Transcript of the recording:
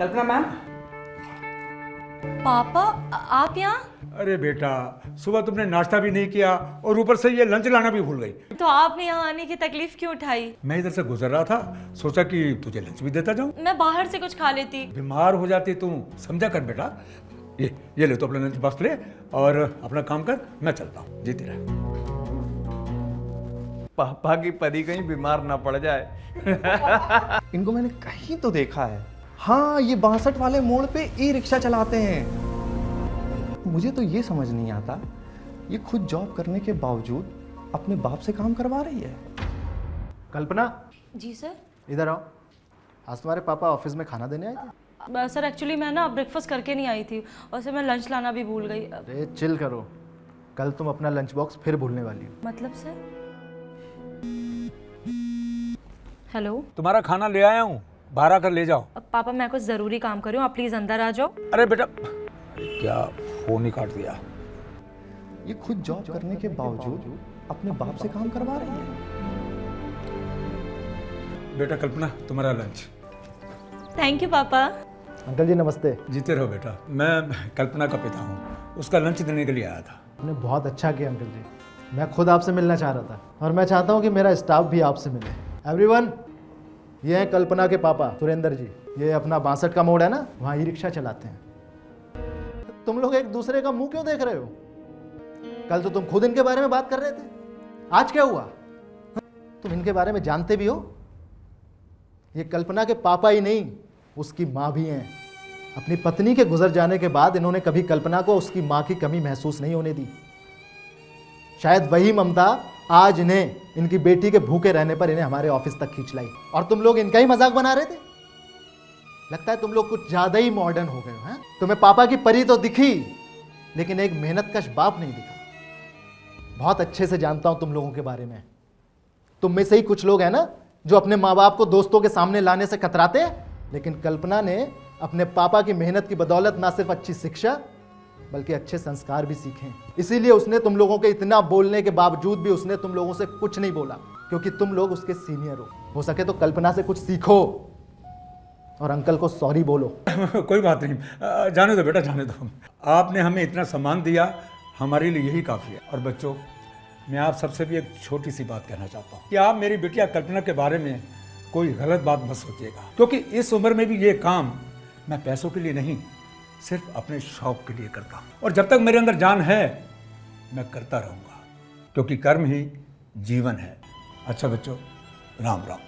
कल्पना ma'am. पापा आप यहाँ? अरे बेटा, सुबह तुमने नाश्ता भी नहीं किया और ऊपर से ये लंच लाना भी भूल गई। तो आपने यहाँ आने की तकलीफ क्यों उठाई? मैं इधर से गुजर रहा था, सोचा कि तुझे लंच भी देता जाऊं। मैं बाहर से कुछ खा लेती। बीमार हो जाती तू, समझा कर बेटा। ये ले तो अपना लंच बॉक्स ले और अपना काम कर, मैं चलता हूँ। जीती रहे। पापा की परी कहीं बीमार ना पड़ जाए। इनको मैंने कहीं तो देखा है। हाँ, ये 62 वाले मोड़ पे ई रिक्शा चलाते हैं। मुझे तो ये समझ नहीं आता, ये खुद जॉब करने के बावजूद अपने बाप से काम करवा रही है। कल्पना, जी सर। इधर आओ। आज तुम्हारे पापा ऑफिस में खाना देने आए थे? सर एक्चुअली मैं ना ब्रेकफास्ट करके नहीं आई थी और सर मैं लंच लाना भी भूल गई। अरे चिल करो, कल तुम अपना लंच बॉक्स फिर भूलने वाली हो। मतलब सर? हेलो तुम्हारा खाना ले आया हूँ, बाहर आकर ले जाओ। पापा, मैं कुछ ज़रूरी काम कर रही हूँ, आप प्लीज़ अंदर आ जाओ। अरे बेटा, क्या फोन ही काट दिया। ये खुद जॉब करने के बावजूद अपने बाप से काम करवा रही है। बेटा कल्पना, तुम्हारा लंच। थैंक यू पापा। अंकल जी नमस्ते। जीते रहो बेटा। मैं कल्पना का पिता हूँ, उसका लंच देने के लिए आया था। आपने बहुत अच्छा किया अंकल जी, मैं खुद आपसे मिलना चाह रहा था और मैं चाहता हूँ कि मेरा स्टाफ भी आपसे मिले। एवरीवन, ये हैं कल्पना के पापा सुरेंद्र जी। ये अपना 62 का मोड़ है ना, वहाँ ई रिक्शा चलाते हैं। तुम लोग एक दूसरे का मुंह क्यों देख रहे हो? कल तो तुम खुद इनके बारे में बात कर रहे थे, आज क्या हुआ? तुम इनके बारे में जानते भी हो? ये कल्पना के पापा ही नहीं, उसकी माँ भी हैं। अपनी पत्नी के गुजर जाने के बाद इन्होंने कभी कल्पना को उसकी माँ की कमी महसूस नहीं होने दी। शायद वही ममता आज इन्हें, इनकी बेटी के भूखे रहने पर इन्हें हमारे ऑफिस तक खींच लाई। और तुम लोग इनका ही मजाक बना रहे थे। लगता है तुम लोग कुछ ज्यादा ही मॉडर्न हो गए हो। तुम्हें पापा की परी तो दिखी, लेकिन एक मेहनतकश बाप नहीं दिखा। बहुत अच्छे से जानता हूं तुम लोगों के बारे में। तुम में से ही कुछ लोग हैं ना जो अपने माँ बाप को दोस्तों के सामने लाने से कतराते हैं, लेकिन कल्पना ने अपने पापा की मेहनत की बदौलत ना सिर्फ अच्छी शिक्षा बल्कि अच्छे संस्कार भी सीखे। इसीलिए उसने तुम लोगों के इतना बोलने के बावजूद भी उसने तुम लोगों से कुछ नहीं बोला, क्योंकि तुम लोग उसके सीनियर हो सके तो कल्पना से कुछ सीखो और अंकल को सॉरी बोलो। कोई बात नहीं, जाने दो बेटा, जाने दो। आपने हमें इतना सम्मान दिया, हमारे लिए यही काफ़ी है। और बच्चों, मैं आप सबसे भी एक छोटी सी बात कहना चाहता हूँ कि आप मेरी बिटिया कल्पना के बारे में कोई गलत बात मत सोचिएगा, क्योंकि इस उम्र में भी ये काम मैं पैसों के लिए नहीं, सिर्फ अपने शौक के लिए करता हूँ। और जब तक मेरे अंदर जान है, मैं करता रहूँगा, क्योंकि कर्म ही जीवन है। अच्छा बच्चों, राम राम।